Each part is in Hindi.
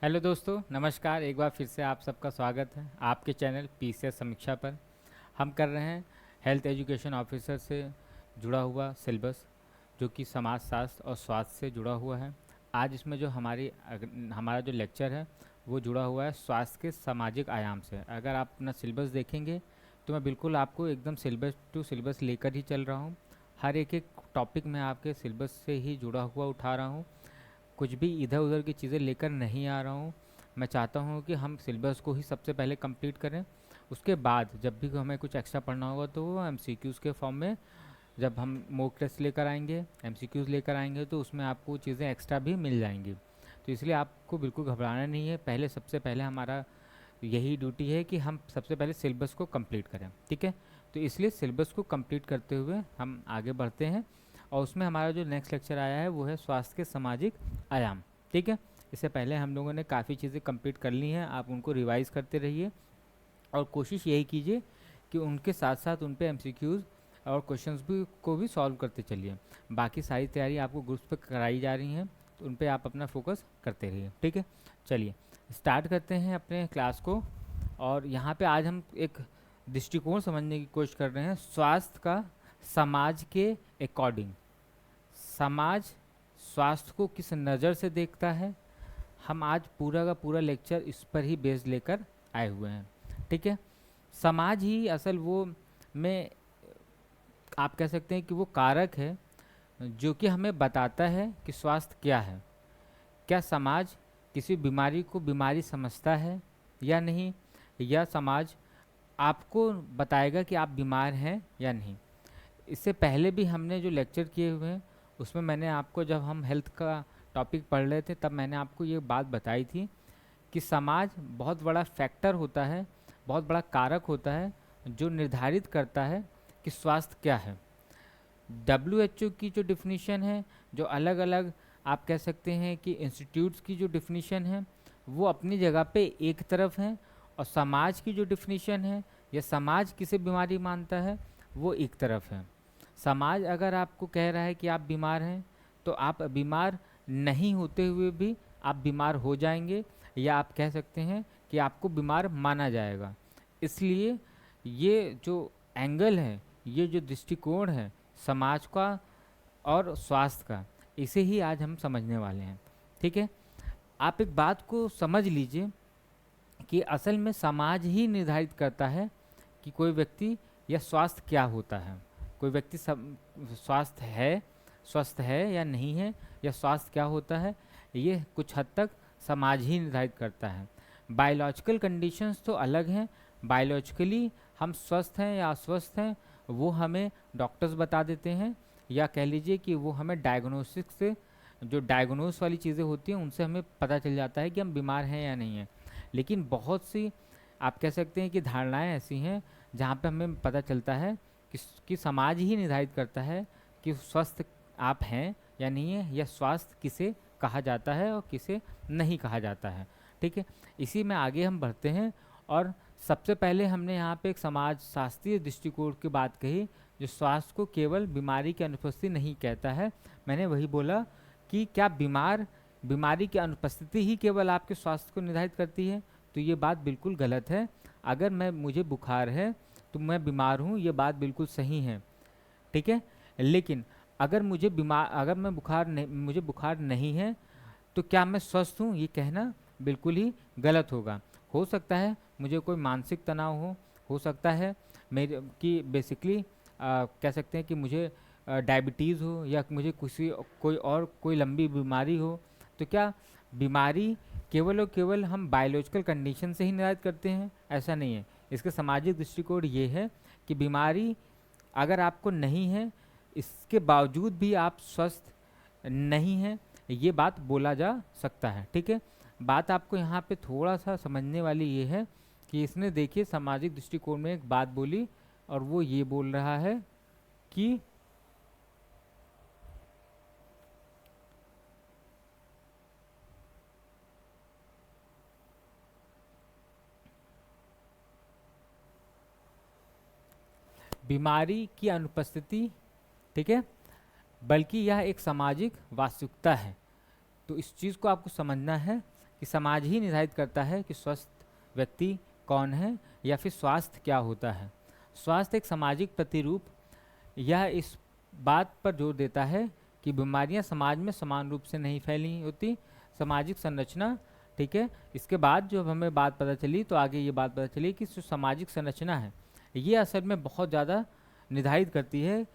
हेलो दोस्तों, नमस्कार। एक बार फिर से आप सबका स्वागत है आपके चैनल पीसीएस समीक्षा पर। हम कर रहे हैं हेल्थ एजुकेशन ऑफिसर से जुड़ा हुआ सिलेबस, जो कि समाज शास्त्र और स्वास्थ्य से जुड़ा हुआ है। आज इसमें जो हमारा जो लेक्चर है वो जुड़ा हुआ है स्वास्थ्य के सामाजिक आयाम से। अगर आप अपना सिलेबस देखेंगे तो मैं बिल्कुल आपको एकदम सिलेबस टू सिलेबस लेकर ही चल रहा हूँ। हर एक एक टॉपिक मैं आपके सिलेबस से ही जुड़ा हुआ उठा रहा हूँ, कुछ भी इधर उधर की चीज़ें लेकर नहीं आ रहा हूँ। मैं चाहता हूँ कि हम सिलेबस को ही सबसे पहले कंप्लीट करें, उसके बाद जब भी हमें कुछ एक्स्ट्रा पढ़ना होगा तो वो एमसीक्यूज़ के फॉर्म में, जब हम मॉक टेस्ट लेकर आएंगे, एमसीक्यूज़ लेकर आएंगे, तो उसमें आपको चीज़ें एक्स्ट्रा भी मिल जाएंगी। तो इसलिए आपको बिल्कुल घबराना नहीं है। सबसे पहले हमारा यही ड्यूटी है कि हम सबसे पहले सिलेबस को कंप्लीट करें, ठीक है। तो इसलिए सिलेबस को कंप्लीट करते हुए हम आगे बढ़ते हैं, और उसमें हमारा जो नेक्स्ट लेक्चर आया है वो है स्वास्थ्य के सामाजिक आयाम, ठीक है। इससे पहले हम लोगों ने काफ़ी चीज़ें कंप्लीट कर ली हैं, आप उनको रिवाइज करते रहिए और कोशिश यही कीजिए कि उनके साथ साथ उन पे एमसीक्यूज़ और क्वेश्चंस भी को भी सॉल्व करते चलिए। बाकी सारी तैयारी आपको ग्रुप्स पे कराई जा रही हैं, तो उन पे आप अपना फोकस करते रहिए, ठीक है। चलिए स्टार्ट करते हैं अपने क्लास को। और यहाँ पे आज हम एक दृष्टिकोण समझने की कोशिश कर रहे हैं, स्वास्थ्य का समाज के अकॉर्डिंग। समाज स्वास्थ्य को किस नज़र से देखता है, हम आज पूरा का पूरा लेक्चर इस पर ही बेस लेकर आए हुए हैं, ठीक है। समाज ही असल वो में आप कह सकते हैं कि वो कारक है जो कि हमें बताता है कि स्वास्थ्य क्या है। क्या समाज किसी बीमारी को बीमारी समझता है या नहीं, या समाज आपको बताएगा कि आप बीमार हैं या नहीं। इससे पहले भी हमने जो लेक्चर किए हुए हैं उसमें मैंने आपको, जब हम हेल्थ का टॉपिक पढ़ रहे थे, तब मैंने आपको ये बात बताई थी कि समाज बहुत बड़ा फैक्टर होता है, बहुत बड़ा कारक होता है जो निर्धारित करता है कि स्वास्थ्य क्या है। WHO की जो डिफिनीशन है, जो अलग अलग आप कह सकते हैं कि इंस्टीट्यूट्स की जो डिफिनीशन है, वो अपनी जगह पे एक तरफ है, और समाज की जो डिफिनीशन है या समाज किसे बीमारी मानता है वो एक तरफ है। समाज अगर आपको कह रहा है कि आप बीमार हैं, तो आप बीमार नहीं होते हुए भी आप बीमार हो जाएंगे, या आप कह सकते हैं कि आपको बीमार माना जाएगा। इसलिए ये जो एंगल है, ये जो दृष्टिकोण है समाज का और स्वास्थ्य का, इसे ही आज हम समझने वाले हैं, ठीक है। आप एक बात को समझ लीजिए कि असल में समाज ही निर्धारित करता है कि कोई व्यक्ति या स्वास्थ्य क्या होता है। कोई व्यक्ति स्वस्थ है या नहीं है, या स्वास्थ्य क्या होता है, ये कुछ हद तक समाज ही निर्धारित करता है। बायोलॉजिकल कंडीशंस तो अलग हैं। बायोलॉजिकली हम स्वस्थ हैं या अस्वस्थ हैं वो हमें डॉक्टर्स बता देते हैं, या कह लीजिए कि वो हमें डायग्नोस्टिक से, जो डायग्नोस वाली चीज़ें होती हैं उनसे हमें पता चल जाता है कि हम बीमार हैं या नहीं हैं। लेकिन बहुत सी आप कह सकते हैं कि धारणाएं ऐसी हैं जहाँ पे हमें पता चलता है कि समाज ही निर्धारित करता है कि स्वस्थ आप हैं या नहीं है, या स्वास्थ्य किसे कहा जाता है और किसे नहीं कहा जाता है, ठीक है। इसी में आगे हम बढ़ते हैं, और सबसे पहले हमने यहाँ पे एक समाज शास्त्रीय दृष्टिकोण की बात कही, जो स्वास्थ्य को केवल बीमारी की अनुपस्थिति नहीं कहता है। मैंने वही बोला कि क्या बीमारी की अनुपस्थिति ही केवल आपके स्वास्थ्य को निर्धारित करती है, तो ये बात बिल्कुल गलत है। अगर मुझे बुखार है तो मैं बीमार हूँ, ये बात बिल्कुल सही है, ठीक है। लेकिन अगर मुझे बुखार नहीं है तो क्या मैं स्वस्थ हूँ, ये कहना बिल्कुल ही गलत होगा। हो सकता है मुझे कोई मानसिक तनाव हो सकता है मेरे कि बेसिकली कह सकते हैं कि मुझे डायबिटीज़ हो, या मुझे कोई लंबी बीमारी हो। तो क्या बीमारी केवल और केवल हम बायोलॉजिकल कंडीशन से ही निर्धारित करते हैं? ऐसा नहीं है। इसका सामाजिक दृष्टिकोण ये है कि बीमारी अगर आपको नहीं है, इसके बावजूद भी आप स्वस्थ नहीं हैं, ये बात बोला जा सकता है, ठीक है। बात आपको यहाँ पे थोड़ा सा समझने वाली ये है कि इसने, देखिए, सामाजिक दृष्टिकोण में एक बात बोली, और वो ये बोल रहा है कि बीमारी की अनुपस्थिति, ठीक है, बल्कि यह एक सामाजिक वास्तविकता है। तो इस चीज़ को आपको समझना है कि समाज ही निर्धारित करता है कि स्वस्थ व्यक्ति कौन है या फिर स्वास्थ्य क्या होता है। स्वास्थ्य एक सामाजिक प्रतिरूप यह इस बात पर जोर देता है कि बीमारियां समाज में समान रूप से नहीं फैली होती। सामाजिक संरचना, ठीक है। इसके बाद जो हमें बात पता चली, तो आगे ये बात पता चली कि जो सामाजिक संरचना है ये असल में बहुत ज़्यादा निर्धारित करती है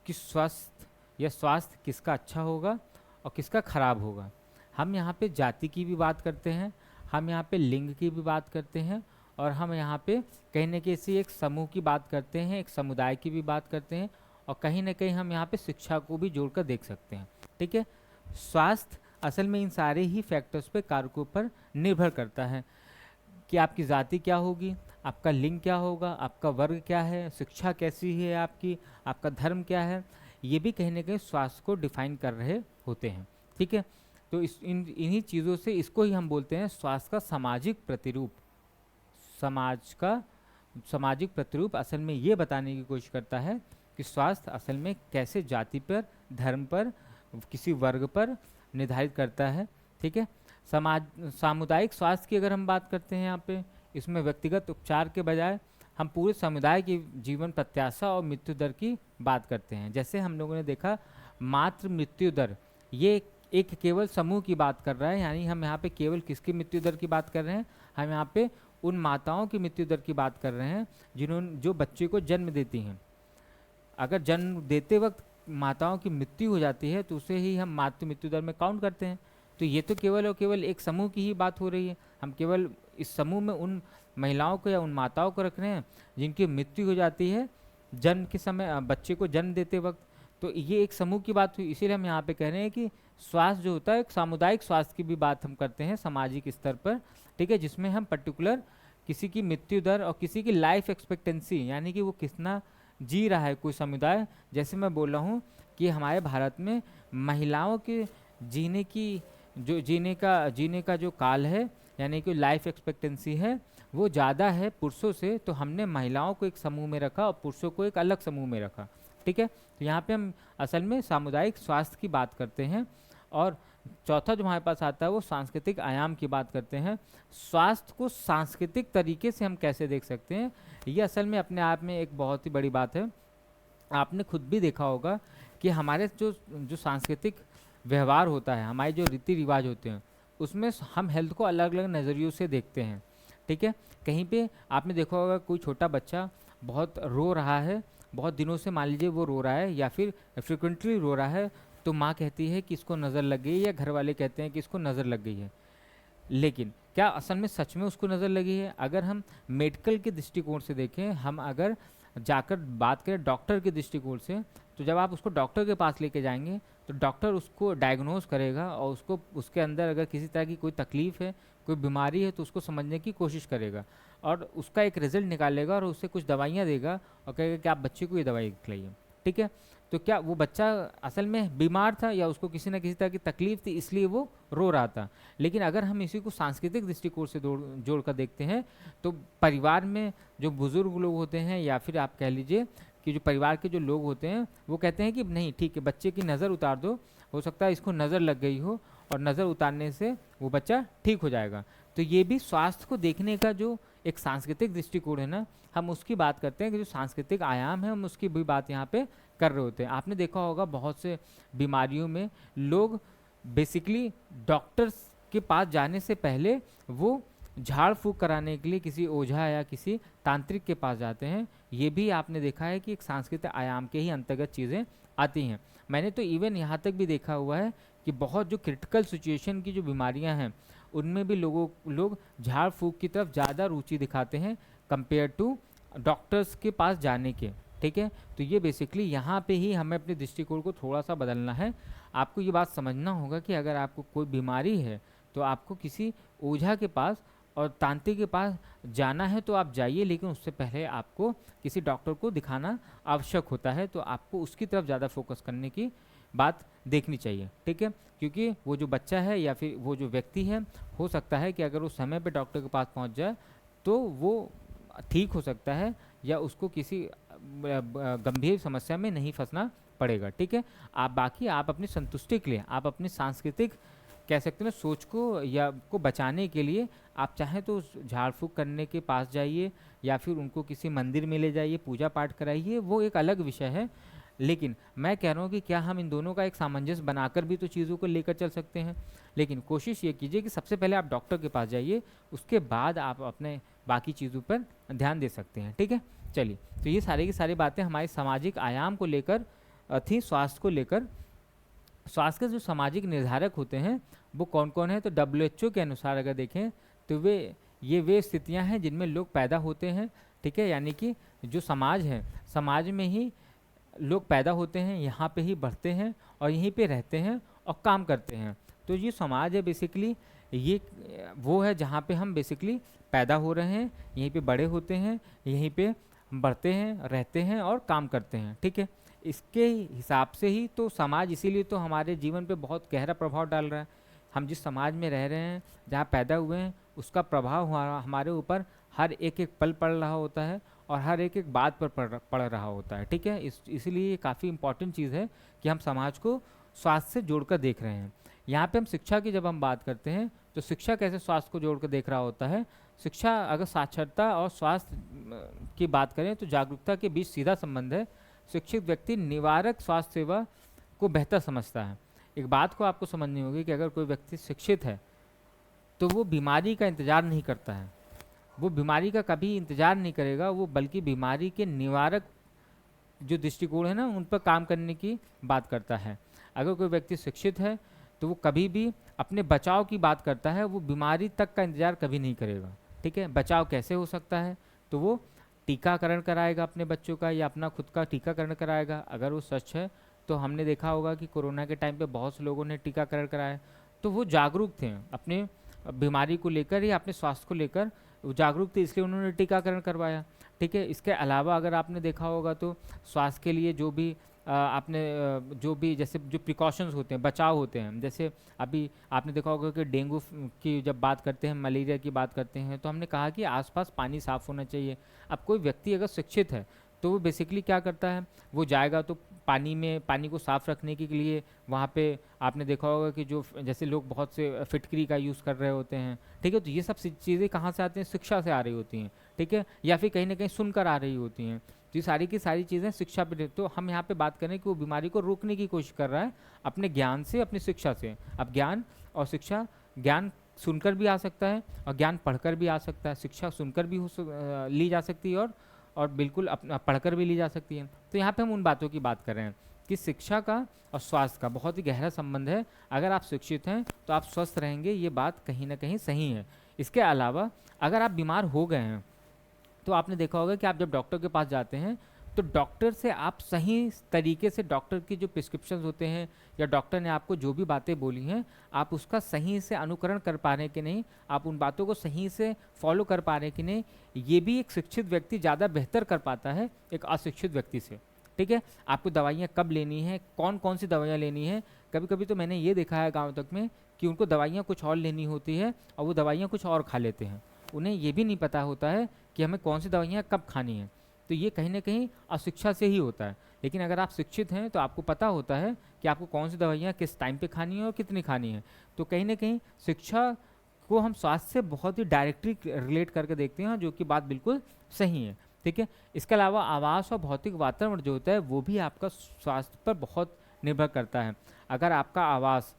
कि स्वास्थ्य किसका अच्छा होगा और किसका खराब होगा। हम यहाँ पे जाति की भी बात करते हैं, हम यहाँ पे लिंग की भी बात करते हैं, और हम यहाँ पे कहीं न कहीं एक समूह की बात करते हैं, एक समुदाय की भी बात करते हैं, और कहीं ना कहीं हम यहाँ पे शिक्षा को भी जोड़कर देख सकते हैं, ठीक है। स्वास्थ्य असल में इन सारे ही फैक्टर्स पे, कारकों पर निर्भर करता है कि आपकी जाति क्या होगी, आपका लिंग क्या होगा, आपका वर्ग क्या है, शिक्षा कैसी है आपकी, आपका धर्म क्या है, ये भी कहीं ना कहीं स्वास्थ्य को डिफाइन कर रहे होते हैं, ठीक है। तो इन्हीं चीज़ों से इसको ही हम बोलते हैं स्वास्थ्य का सामाजिक प्रतिरूप। सामाजिक प्रतिरूप असल में ये बताने की कोशिश करता है कि स्वास्थ्य असल में कैसे जाति पर, धर्म पर, किसी वर्ग पर निर्धारित करता है, ठीक है। सामुदायिक स्वास्थ्य की अगर हम बात करते हैं यहाँ पे, इसमें व्यक्तिगत उपचार के बजाय हम पूरे समुदाय की जीवन प्रत्याशा और मृत्यु दर की बात करते हैं। जैसे हम लोगों ने देखा मातृ मृत्यु दर, ये एक केवल समूह की बात कर रहा है, यानी हम यहाँ पे केवल किसकी मृत्यु दर की बात कर रहे हैं, हम यहाँ पे उन माताओं की मृत्यु दर की बात कर रहे हैं जो बच्चे को जन्म देती हैं। अगर जन्म देते वक्त माताओं की मृत्यु हो जाती है तो उसे ही हम मातृ मृत्यु दर में काउंट करते हैं। तो ये तो केवल और केवल एक समूह की ही बात हो रही है, हम केवल इस समूह में उन महिलाओं को या उन माताओं को रख रहे हैं जिनकी मृत्यु हो जाती है जन्म के समय, बच्चे को जन्म देते वक्त। तो ये एक समूह की बात हुई, इसीलिए हम यहाँ पे कह रहे हैं कि स्वास्थ्य जो होता है एक सामुदायिक स्वास्थ्य की भी बात हम करते हैं सामाजिक स्तर पर, ठीक है, जिसमें हम पर्टिकुलर किसी की मृत्यु दर और किसी की लाइफ एक्सपेक्टेंसी, यानी कि वो कितना जी रहा है कोई समुदाय। जैसे मैं बोल रहा हूँ कि हमारे भारत में महिलाओं के जीने का जो काल है, यानी कि लाइफ एक्सपेक्टेंसी है, वो ज़्यादा है पुरुषों से। तो हमने महिलाओं को एक समूह में रखा और पुरुषों को एक अलग समूह में रखा, ठीक है। तो यहाँ पे हम असल में सामुदायिक स्वास्थ्य की बात करते हैं। और चौथा जो हमारे पास आता है वो सांस्कृतिक आयाम की बात करते हैं। स्वास्थ्य को सांस्कृतिक तरीके से हम कैसे देख सकते हैं, ये असल में अपने आप में एक बहुत ही बड़ी बात है। आपने खुद भी देखा होगा कि हमारे जो सांस्कृतिक व्यवहार होता है, हमारे जो रीति रिवाज होते हैं, उसमें हम हेल्थ को अलग अलग नज़रियों से देखते हैं, ठीक है। कहीं पे आपने देखा होगा कोई छोटा बच्चा बहुत रो रहा है, बहुत दिनों से मान लीजिए वो रो रहा है या फिर फ्रिक्वेंटली रो रहा है, तो माँ कहती है कि इसको नज़र लग गई, या घर वाले कहते हैं कि इसको नज़र लग गई है। लेकिन क्या असल में सच में उसको नज़र लगी है? अगर हम मेडिकल के दृष्टिकोण से देखें, हम अगर जाकर बात करें डॉक्टर के दृष्टिकोण से, तो जब आप उसको डॉक्टर के पास लेके जाएंगे तो डॉक्टर उसको डायग्नोज करेगा और उसके अंदर अगर किसी तरह की कोई तकलीफ़ है, कोई बीमारी है, तो उसको समझने की कोशिश करेगा और उसका एक रिजल्ट निकालेगा और उससे कुछ दवाइयाँ देगा और कहेगा कि आप बच्चे को ये दवाई खिलाइए, ठीक है। तो क्या वो बच्चा असल में बीमार था या उसको किसी न किसी तरह की तकलीफ थी इसलिए वो रो रहा था? लेकिन अगर हम इसी को सांस्कृतिक दृष्टिकोण से जोड़ कर देखते हैं, तो परिवार में जो बुज़ुर्ग लोग होते हैं या फिर आप कह लीजिए कि जो परिवार के जो लोग होते हैं, वो कहते हैं कि नहीं ठीक है, बच्चे की नज़र उतार दो, हो सकता है इसको नज़र लग गई हो और नज़र उतारने से वो बच्चा ठीक हो जाएगा। तो ये भी स्वास्थ्य को देखने का जो एक सांस्कृतिक दृष्टिकोण है ना, हम उसकी बात करते हैं कि जो सांस्कृतिक आयाम है हम उसकी भी बात यहाँ पे कर रहे होते हैं। आपने देखा होगा बहुत से बीमारियों में लोग बेसिकली डॉक्टर्स के पास जाने से पहले वो झाड़ फूक कराने के लिए किसी ओझा या किसी तांत्रिक के पास जाते हैं। ये भी आपने देखा है कि एक सांस्कृतिक आयाम के ही अंतर्गत चीज़ें आती हैं। मैंने तो इवन यहाँ तक भी देखा हुआ है कि बहुत जो क्रिटिकल सिचुएशन की जो बीमारियाँ हैं उनमें भी लोग झाड़ फूक की तरफ ज़्यादा रुचि दिखाते हैं कंपेयर टू डॉक्टर्स के पास जाने के, ठीक है। तो ये बेसिकली यहाँ पे ही हमें अपने दृष्टिकोण को थोड़ा सा बदलना है। आपको ये बात समझना होगा कि अगर आपको कोई बीमारी है तो आपको किसी ओझा के पास और तांत्रिक के पास जाना है तो आप जाइए, लेकिन उससे पहले आपको किसी डॉक्टर को दिखाना आवश्यक होता है। तो आपको उसकी तरफ ज़्यादा फोकस करने की बात देखनी चाहिए, ठीक है। क्योंकि वो जो बच्चा है या फिर वो जो व्यक्ति है, हो सकता है कि अगर वो समय पे डॉक्टर के पास पहुंच जाए तो वो ठीक हो सकता है या उसको किसी गंभीर समस्या में नहीं फंसना पड़ेगा, ठीक है। आप अपनी संतुष्टि के लिए आप अपनी सांस्कृतिक कह सकते हैं ना, सोच को या को बचाने के लिए आप चाहें तो उस झाड़ फूँक करने के पास जाइए या फिर उनको किसी मंदिर में ले जाइए, पूजा पाठ कराइए, वो एक अलग विषय है। लेकिन मैं कह रहा हूँ कि क्या हम इन दोनों का एक सामंजस्य बनाकर भी तो चीज़ों को लेकर चल सकते हैं। लेकिन कोशिश ये कीजिए कि सबसे पहले आप डॉक्टर के पास जाइए, उसके बाद आप अपने बाकी चीज़ों पर ध्यान दे सकते हैं। ठीक है, चलिए, तो ये सारी की सारी बातें हमारे सामाजिक आयाम को लेकर थी, स्वास्थ्य को लेकर। स्वास्थ्य के जो सामाजिक निर्धारक होते हैं वो कौन कौन है, तो WHO के अनुसार अगर देखें तो वे स्थितियां हैं जिनमें लोग पैदा होते हैं। ठीक है, यानी कि जो समाज है, समाज में ही लोग पैदा होते हैं, यहाँ पे ही बढ़ते हैं और यहीं पे रहते हैं और काम करते हैं। तो ये समाज है बेसिकली, ये वो है जहाँ पे हम बेसिकली पैदा हो रहे हैं, यहीं पे बड़े होते हैं, यहीं पे बढ़ते हैं, रहते हैं और काम करते हैं। ठीक है, इसके हिसाब से ही तो समाज, इसीलिए तो हमारे जीवन पे बहुत गहरा प्रभाव डाल रहा है। हम जिस समाज में रह रहे हैं, जहाँ पैदा हुए हैं, उसका प्रभाव हमारे ऊपर हर एक एक पल पड़ रहा होता है और हर एक एक बात पर पड़ रहा होता है। ठीक है, इसीलिए ये काफ़ी इंपॉर्टेंट चीज़ है कि हम समाज को स्वास्थ्य से जोड़कर देख रहे हैं। यहाँ पे हम शिक्षा की जब हम बात करते हैं तो शिक्षा कैसे स्वास्थ्य को जोड़कर देख रहा होता है। शिक्षा, अगर साक्षरता और स्वास्थ्य की बात करें तो जागरूकता के बीच सीधा संबंध है। शिक्षित व्यक्ति निवारक स्वास्थ्य सेवा को बेहतर समझता है। एक बात को आपको समझनी होगी कि अगर कोई व्यक्ति शिक्षित है तो वो बीमारी का इंतज़ार नहीं करता है, वो बीमारी का कभी इंतज़ार नहीं करेगा, वो बल्कि बीमारी के निवारक जो दृष्टिकोण है ना, उन पर काम करने की बात करता है। अगर कोई व्यक्ति शिक्षित है तो वो कभी भी अपने बचाव की बात करता है, वो बीमारी तक का इंतज़ार कभी नहीं करेगा। ठीक है, बचाव कैसे हो सकता है, तो वो टीकाकरण कराएगा अपने बच्चों का या अपना खुद का टीकाकरण कराएगा। अगर वो सच है तो हमने देखा होगा कि कोरोना के टाइम पे बहुत से लोगों ने टीकाकरण कराया, तो वो जागरूक थे अपने बीमारी को लेकर या अपने स्वास्थ्य को लेकर, जागरूक थे, इसलिए उन्होंने टीकाकरण करवाया। ठीक है, इसके अलावा अगर आपने देखा होगा तो स्वास्थ्य के लिए जो भी जो भी जैसे जो प्रिकॉशंस होते हैं, बचाव होते हैं, जैसे अभी आपने देखा होगा कि डेंगू की जब बात करते हैं, मलेरिया की बात करते हैं, तो हमने कहा कि आसपास पानी साफ़ होना चाहिए। अब कोई व्यक्ति अगर शिक्षित है तो वो बेसिकली क्या करता है, वो जाएगा तो पानी को साफ़ रखने के लिए वहाँ पे आपने देखा होगा कि जो जैसे लोग बहुत से फिटकरी का यूज़ कर रहे होते हैं। ठीक है, तो ये सब चीज़ें कहाँ से आती हैं, शिक्षा से आ रही होती हैं। ठीक है, या फिर कहीं ना कहीं सुनकर आ रही होती हैं। तो ये सारी की सारी चीज़ें शिक्षा पे, तो हम यहाँ पे बात करें कि वो बीमारी को रोकने की कोशिश कर रहा है अपने ज्ञान से, अपनी शिक्षा से। अब ज्ञान और शिक्षा, ज्ञान सुनकर भी आ सकता है और ज्ञान पढ़कर भी आ सकता है, शिक्षा सुनकर भी ली जा सकती है और बिल्कुल अपना पढ़कर भी ली जा सकती है। तो यहाँ पे हम उन बातों की बात कर रहे हैं कि शिक्षा का और स्वास्थ्य का बहुत ही गहरा संबंध है। अगर आप शिक्षित हैं तो आप स्वस्थ रहेंगे, ये बात कहीं ना कहीं सही है। इसके अलावा अगर आप बीमार हो गए हैं तो आपने देखा होगा कि आप जब डॉक्टर के पास जाते हैं तो डॉक्टर से आप सही तरीके से, डॉक्टर की जो प्रिस्क्रिप्शंस होते हैं या डॉक्टर ने आपको जो भी बातें बोली हैं, आप उसका सही से अनुकरण कर पा रहे हैं कि नहीं, आप उन बातों को सही से फॉलो कर पा रहे हैं कि नहीं, ये भी एक शिक्षित व्यक्ति ज़्यादा बेहतर कर पाता है एक अशिक्षित व्यक्ति से। ठीक है, आपको दवाइयाँ कब लेनी है, कौन कौन सी दवाइयाँ लेनी है। कभी कभी तो मैंने ये देखा है गाँव तक में कि उनको दवाइयाँ कुछ और लेनी होती है और वो दवाइयाँ कुछ और खा लेते हैं, उन्हें ये भी नहीं पता होता है कि हमें कौन सी दवाइयाँ कब खानी है। तो ये कहीं ना कहीं अशिक्षा से ही होता है। लेकिन अगर आप शिक्षित हैं तो आपको पता होता है कि आपको कौन सी दवाइयाँ किस टाइम पे खानी है और कितनी खानी है। तो कहीं ना कहीं शिक्षा को हम स्वास्थ्य से बहुत ही डायरेक्टली रिलेट करके देखते हैं, जो कि बात बिल्कुल सही है। ठीक है, इसके अलावा आवास और भौतिक वातावरण जो होता है वो भी आपका स्वास्थ्य पर बहुत निर्भर करता है। अगर आपका आवास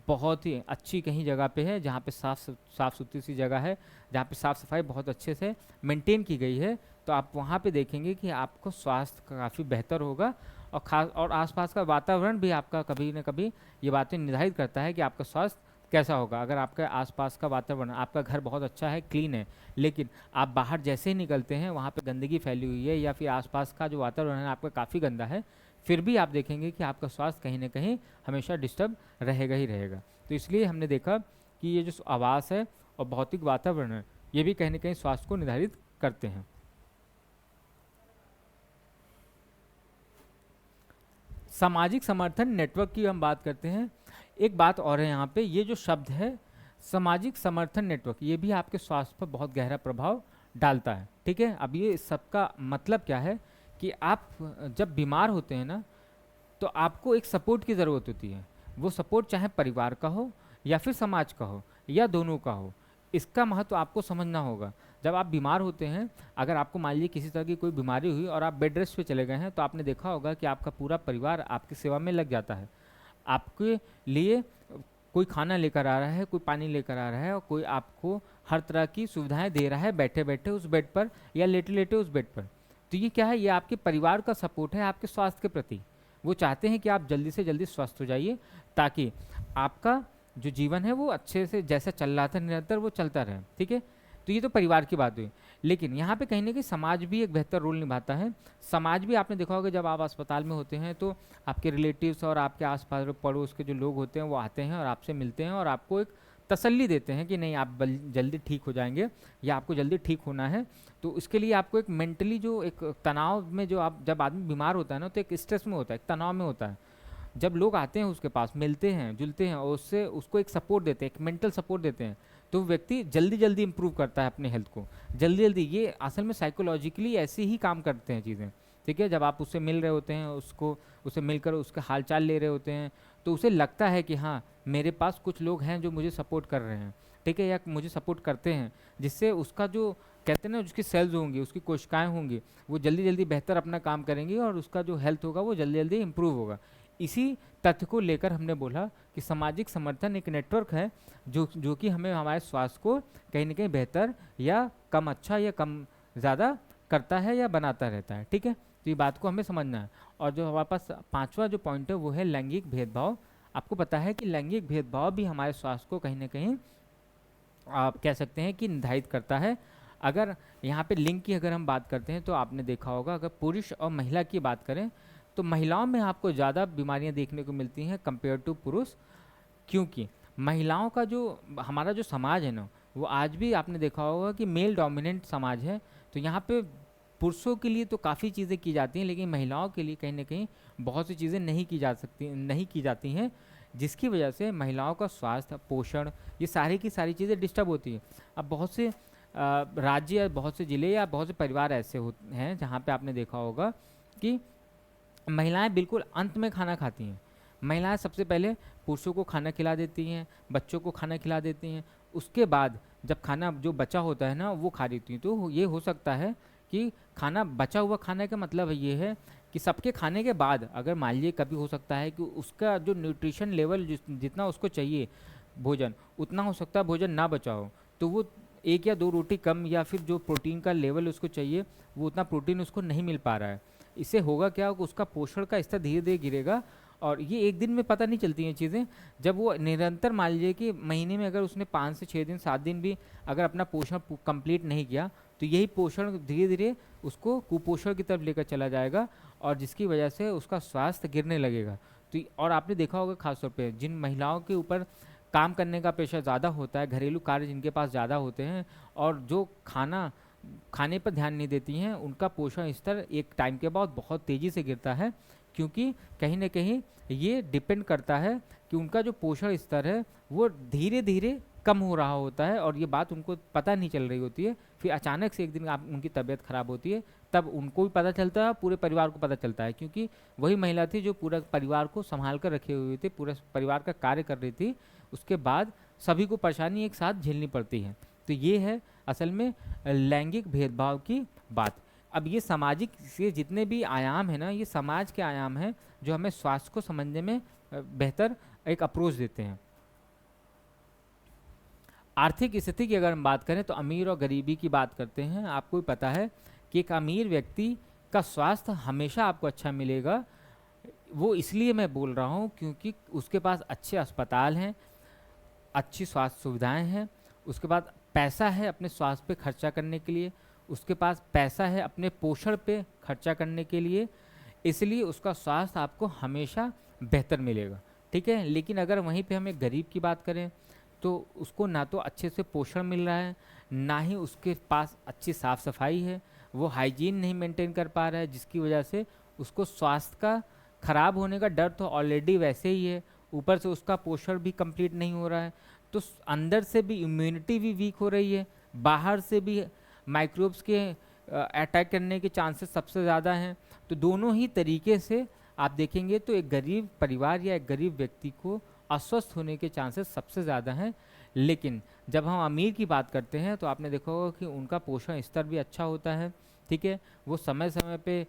बहुत ही अच्छी कहीं जगह पे है, जहाँ पे साफ़ सुथरी सी जगह है, जहाँ पे साफ़ सफाई बहुत अच्छे से मेंटेन की गई है, तो आप वहाँ पे देखेंगे कि आपको स्वास्थ्य काफ़ी बेहतर होगा। और खास और आसपास का वातावरण भी आपका कभी न कभी ये बातें निर्धारित करता है कि आपका स्वास्थ्य कैसा होगा। अगर आपके आसपास का वातावरण, आपका घर बहुत अच्छा है, क्लीन है, लेकिन आप बाहर जैसे ही निकलते हैं वहाँ पे गंदगी फैली हुई है या फिर आसपास का जो वातावरण है आपका काफ़ी गंदा है, फिर भी आप देखेंगे कि आपका स्वास्थ्य कहीं ना कहीं हमेशा डिस्टर्ब रहेगा ही रहेगा। तो इसलिए हमने देखा कि ये जो आवास है और भौतिक वातावरण है, ये भी कहीं ना कहीं स्वास्थ्य को निर्धारित करते हैं। सामाजिक समर्थन नेटवर्क की हम बात करते हैं। एक बात और है यहाँ पे, ये जो शब्द है सामाजिक समर्थन नेटवर्क, ये भी आपके स्वास्थ्य पर बहुत गहरा प्रभाव डालता है। ठीक है, अब ये सबका मतलब क्या है कि आप जब बीमार होते हैं ना, तो आपको एक सपोर्ट की ज़रूरत होती है। वो सपोर्ट चाहे परिवार का हो या फिर समाज का हो या दोनों का हो, इसका महत्व आपको समझना होगा। जब आप बीमार होते हैं, अगर आपको मान लीजिए किसी तरह की कोई बीमारी हुई और आप बेड रेस्ट पे चले गए हैं, तो आपने देखा होगा कि आपका पूरा परिवार आपकी सेवा में लग जाता है। आपके लिए कोई खाना लेकर आ रहा है, कोई पानी लेकर आ रहा है, और कोई आपको हर तरह की सुविधाएं दे रहा है बैठे बैठे उस बेड पर या लेटे लेटे उस बेड पर। तो ये क्या है, ये आपके परिवार का सपोर्ट है आपके स्वास्थ्य के प्रति। वो चाहते हैं कि आप जल्दी से जल्दी स्वस्थ हो जाइए, ताकि आपका जो जीवन है वो अच्छे से जैसा चल रहा था निरंतर वो चलता रहे। ठीक है, तो ये तो परिवार की बात हुई। लेकिन यहाँ पे कहीं ना कहीं समाज भी एक बेहतर रोल निभाता है। समाज भी, आपने देखा होगा जब आप अस्पताल में होते हैं तो आपके रिलेटिव्स और आपके आसपास पड़ोस के जो लोग होते हैं वो आते हैं और आपसे मिलते हैं और आपको एक तसल्ली देते हैं कि नहीं, आप जल्दी ठीक हो जाएंगे या आपको जल्दी ठीक होना है। तो इसके लिए आपको एक मेंटली जो एक तनाव में, जो आप जब आदमी बीमार होता है ना, तो एक स्ट्रेस में होता है, एक तनाव में होता है। जब लोग आते हैं उसके पास, मिलते हैं जुलते हैं और उससे उसको एक सपोर्ट देते हैं, एक मेंटल सपोर्ट देते हैं, तो व्यक्ति जल्दी जल्दी इंप्रूव करता है अपने हेल्थ को, जल्दी जल्दी। ये असल में साइकोलॉजिकली ऐसे ही काम करते हैं चीज़ें। ठीक है, जब आप उससे मिल रहे होते हैं, उससे मिलकर उसका हालचाल ले रहे होते हैं, तो उसे लगता है कि हाँ, मेरे पास कुछ लोग हैं जो मुझे सपोर्ट कर रहे हैं। ठीक है, या मुझे सपोर्ट करते हैं, जिससे उसका जो कहते हैं ना, उसकी सेल्स होंगी, उसकी कोशिकाएं होंगी, वो जल्दी जल्दी बेहतर अपना काम करेंगी और उसका जो हेल्थ होगा वो जल्दी जल्दी इंप्रूव होगा। इसी तथ्य को लेकर हमने बोला कि सामाजिक समर्थन एक नेटवर्क है जो कि हमें हमारे स्वास्थ्य को कहीं ना कहीं बेहतर या कम अच्छा या कम ज़्यादा करता है या बनाता रहता है। ठीक है, तो ये बात को हमें समझना है। और जो हमारे पास पांचवा जो पॉइंट है वो है लैंगिक भेदभाव। आपको पता है कि लैंगिक भेदभाव भी हमारे स्वास्थ्य को कहीं ना कहीं आप कह सकते हैं कि निर्धारित करता है। अगर यहाँ पे लिंग की अगर हम बात करते हैं तो आपने देखा होगा, अगर पुरुष और महिला की बात करें तो महिलाओं में आपको ज़्यादा बीमारियां देखने को मिलती हैं कंपेयर टू पुरुष। क्योंकि महिलाओं का जो हमारा जो समाज है ना, वो आज भी आपने देखा होगा कि मेल डोमिनेंट समाज है। तो यहाँ पे पुरुषों के लिए तो काफ़ी चीज़ें की जाती हैं, लेकिन महिलाओं के लिए कहीं ना कहीं बहुत सी चीज़ें नहीं की जाती हैं, जिसकी वजह से महिलाओं का स्वास्थ्य, पोषण, ये सारी की सारी चीज़ें डिस्टर्ब होती हैं। अब बहुत से राज्य या बहुत से ज़िले या बहुत से परिवार ऐसे हैं जहाँ पे आपने देखा होगा कि महिलाएं बिल्कुल अंत में खाना खाती हैं। महिलाएं सबसे पहले पुरुषों को खाना खिला देती हैं, बच्चों को खाना खिला देती हैं, उसके बाद जब खाना जो बचा होता है ना वो खा लेती हैं। तो ये हो सकता है कि खाना बचा हुआ खाने का मतलब ये है कि सबके खाने के बाद अगर मान लीजिए कभी हो सकता है कि उसका जो न्यूट्रिशन लेवल जितना उसको चाहिए भोजन, उतना हो सकता है भोजन ना बचा हो, तो वो एक या दो रोटी कम, या फिर जो प्रोटीन का लेवल उसको चाहिए वो उतना प्रोटीन उसको नहीं मिल पा रहा है। इससे होगा क्या, उसका पोषण का स्तर धीरे धीरे गिरेगा। और ये एक दिन में पता नहीं चलती हैं चीज़ें। जब वो निरंतर मान लीजिए कि महीने में अगर उसने 5 से 6 दिन 7 दिन भी अगर अपना पोषण कंप्लीट नहीं किया, तो यही पोषण धीरे धीरे उसको कुपोषण की तरफ लेकर चला जाएगा और जिसकी वजह से उसका स्वास्थ्य गिरने लगेगा। तो और आपने देखा होगा खासतौर पर जिन महिलाओं के ऊपर काम करने का प्रेशर ज़्यादा होता है, घरेलू कार्य जिनके पास ज़्यादा होते हैं और जो खाने पर ध्यान नहीं देती हैं, उनका पोषण स्तर एक टाइम के बाद बहुत तेज़ी से गिरता है। क्योंकि कहीं ना कहीं ये डिपेंड करता है कि उनका जो पोषण स्तर है वो धीरे धीरे कम हो रहा होता है और ये बात उनको पता नहीं चल रही होती है। फिर अचानक से एक दिन उनकी तबीयत खराब होती है, तब उनको भी पता चलता है, पूरे परिवार को पता चलता है, क्योंकि वही महिला थी जो पूरा परिवार को संभाल कर रखे हुए थे, पूरे परिवार का कार्य कर रही थी। उसके बाद सभी को परेशानी एक साथ झेलनी पड़ती है। तो ये है असल में लैंगिक भेदभाव की बात। अब ये सामाजिक से जितने भी आयाम है ना, ये समाज के आयाम हैं जो हमें स्वास्थ्य को समझने में बेहतर एक अप्रोच देते हैं। आर्थिक स्थिति की अगर हम बात करें तो अमीर और गरीबी की बात करते हैं। आपको भी पता है कि एक अमीर व्यक्ति का स्वास्थ्य हमेशा आपको अच्छा मिलेगा। वो इसलिए मैं बोल रहा हूँ क्योंकि उसके पास अच्छे अस्पताल हैं, अच्छी स्वास्थ्य सुविधाएं हैं, उसके बाद पैसा है अपने स्वास्थ्य पे खर्चा करने के लिए, उसके पास पैसा है अपने पोषण पे खर्चा करने के लिए, इसलिए उसका स्वास्थ्य आपको हमेशा बेहतर मिलेगा। ठीक है, लेकिन अगर वहीं पे हम एक गरीब की बात करें तो उसको ना तो अच्छे से पोषण मिल रहा है, ना ही उसके पास अच्छी साफ़ सफाई है, वो हाइजीन नहीं मेंटेन कर पा रहा है, जिसकी वजह से उसको स्वास्थ्य का खराब होने का डर तो ऑलरेडी वैसे ही है, ऊपर से उसका पोषण भी कंप्लीट नहीं हो रहा है, तो अंदर से भी इम्यूनिटी भी वीक हो रही है, बाहर से भी माइक्रोब्स के अटैक करने के चांसेस सबसे ज़्यादा हैं। तो दोनों ही तरीके से आप देखेंगे तो एक गरीब परिवार या एक गरीब व्यक्ति को अस्वस्थ होने के चांसेस सबसे ज़्यादा हैं। लेकिन जब हम अमीर की बात करते हैं तो आपने देखा होगा कि उनका पोषण स्तर भी अच्छा होता है, ठीक है। वो समय समय पे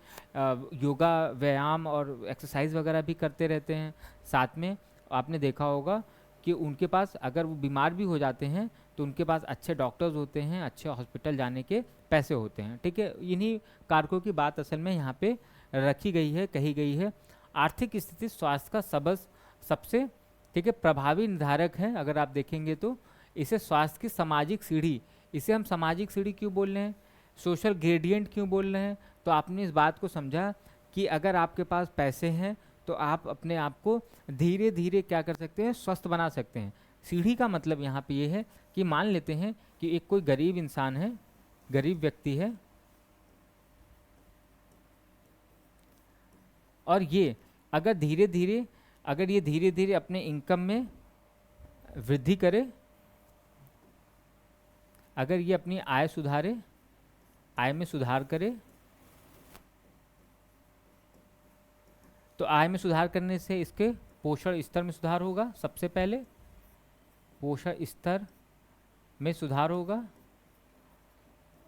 योगा, व्यायाम और एक्सरसाइज वगैरह भी करते रहते हैं। साथ में आपने देखा होगा कि उनके पास अगर वो बीमार भी हो जाते हैं तो उनके पास अच्छे डॉक्टर्स होते हैं, अच्छे हॉस्पिटल जाने के पैसे होते हैं, ठीक है। इन्हीं कारकों की बात असल में यहाँ पे रखी गई है, कही गई है। आर्थिक स्थिति स्वास्थ्य का सबसे, ठीक है, प्रभावी निर्धारक है। अगर आप देखेंगे तो इसे स्वास्थ्य की सामाजिक सीढ़ी, इसे हम सामाजिक सीढ़ी क्यों बोल रहे हैं, सोशल ग्रेडियंट क्यों बोल रहे हैं, तो आपने इस बात को समझा कि अगर आपके पास पैसे हैं तो आप अपने आप को धीरे धीरे क्या कर सकते हैं, स्वस्थ बना सकते हैं। सीढ़ी का मतलब यहाँ पे ये है कि मान लेते हैं कि एक कोई गरीब इंसान है, गरीब व्यक्ति है, और ये अगर धीरे धीरे अपने इनकम में वृद्धि करे, अगर ये अपनी आय सुधारे, आय में सुधार करे, तो आय में सुधार करने से इसके पोषण स्तर में सुधार होगा। सबसे पहले पोषण स्तर में सुधार होगा,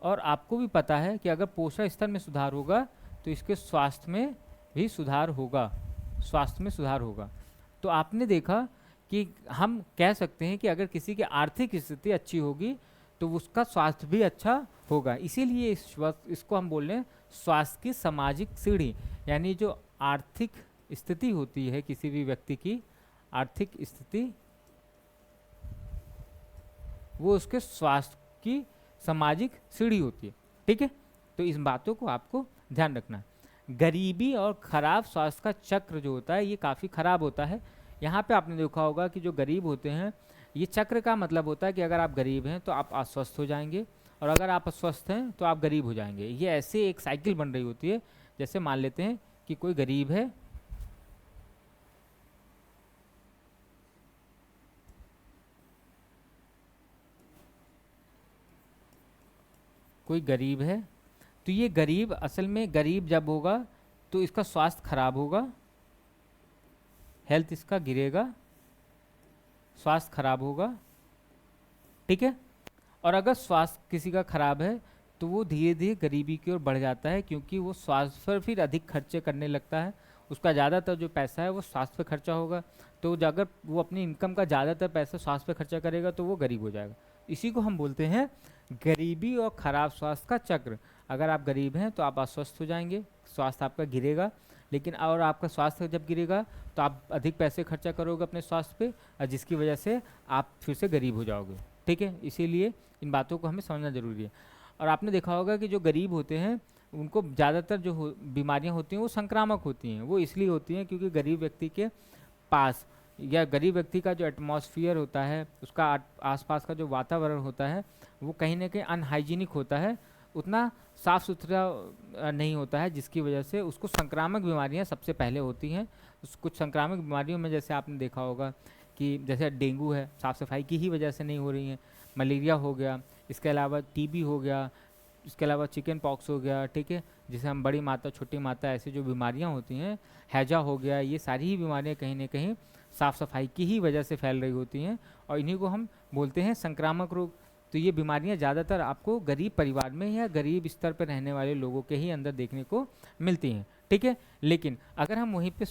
और आपको भी पता है कि अगर पोषण स्तर में सुधार होगा तो इसके स्वास्थ्य में भी सुधार होगा, स्वास्थ्य में सुधार होगा। तो आपने देखा कि हम कह सकते हैं कि अगर किसी की आर्थिक स्थिति अच्छी होगी तो उसका स्वास्थ्य भी अच्छा होगा। इसीलिए इसको हम बोल रहे हैं स्वास्थ्य की सामाजिक सीढ़ी, यानी जो आर्थिक स्थिति होती है किसी भी व्यक्ति की, आर्थिक स्थिति वो उसके स्वास्थ्य की सामाजिक सीढ़ी होती है, ठीक है। तो इस बातों को आपको ध्यान रखना है। गरीबी और खराब स्वास्थ्य का चक्र जो होता है ये काफ़ी खराब होता है। यहाँ पे आपने देखा होगा कि जो गरीब होते हैं, ये चक्र का मतलब होता है कि अगर आप गरीब हैं तो आप अस्वस्थ हो जाएंगे, और अगर आप अस्वस्थ हैं तो आप गरीब हो जाएंगे। ये ऐसे एक साइकिल बन रही होती है। जैसे मान लेते हैं कि कोई गरीब है, कोई गरीब है, तो ये गरीब असल में गरीब जब होगा तो इसका स्वास्थ्य खराब होगा, हेल्थ इसका गिरेगा, स्वास्थ्य खराब होगा, ठीक है। और अगर स्वास्थ्य किसी का खराब है तो वो धीरे धीरे गरीबी की ओर बढ़ जाता है, क्योंकि वो स्वास्थ्य पर फिर अधिक खर्चे करने लगता है। उसका ज़्यादातर जो पैसा है वो स्वास्थ्य पर खर्चा होगा। तो अगर वो अपनी इनकम का ज़्यादातर पैसा स्वास्थ्य पर खर्चा करेगा तो वो गरीब हो जाएगा। इसी को हम बोलते हैं गरीबी और खराब स्वास्थ्य का चक्र। अगर आप गरीब हैं तो आप अस्वस्थ हो जाएंगे, स्वास्थ्य आपका गिरेगा, लेकिन और आपका स्वास्थ्य जब गिरेगा तो आप अधिक पैसे खर्चा करोगे अपने स्वास्थ्य पे, और जिसकी वजह से आप फिर से गरीब हो जाओगे, ठीक है। इसीलिए इन बातों को हमें समझना ज़रूरी है। और आपने देखा होगा कि जो गरीब होते हैं उनको ज़्यादातर जो बीमारियां होती हैं वो संक्रामक होती हैं। वो इसलिए होती हैं क्योंकि गरीब व्यक्ति के पास, या गरीब व्यक्ति का जो एटमॉस्फेयर होता है, उसका आसपास का जो वातावरण होता है वो कहीं ना कहीं अनहाइजीनिक होता है, उतना साफ़ सुथरा नहीं होता है, जिसकी वजह से उसको संक्रामक बीमारियां सबसे पहले होती हैं। कुछ संक्रामक बीमारियों में जैसे आपने देखा होगा कि जैसे डेंगू है, साफ़ सफाई की ही वजह से नहीं हो रही हैं, मलेरिया हो गया, इसके अलावा टीबी हो गया, इसके अलावा चिकन पॉक्स हो गया, ठीक है, जिसे हम बड़ी माता छोटी माता ऐसी जो बीमारियां होती हैं, हैजा हो गया, ये सारी ही बीमारियां कहीं ना कहीं साफ़ सफाई की ही वजह से फैल रही होती हैं, और इन्हीं को हम बोलते हैं संक्रामक रोग। तो ये बीमारियां ज़्यादातर आपको गरीब परिवार में या गरीब स्तर पर रहने वाले लोगों के ही अंदर देखने को मिलती हैं, ठीक है। लेकिन अगर हम वहीं पे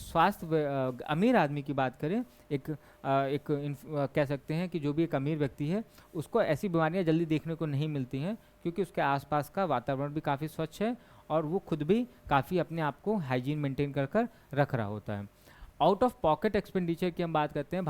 अमीर आदमी की बात करें, कह सकते हैं कि जो भी एक अमीर व्यक्ति है उसको ऐसी बीमारियां जल्दी देखने को नहीं मिलती हैं, क्योंकि उसके आसपास का वातावरण भी काफ़ी स्वच्छ है और वो खुद भी काफ़ी अपने आप को हाइजीन मेंटेन कर रख रहा होता है। आउट ऑफ पॉकेट एक्सपेंडिचर की हम बात करते हैं।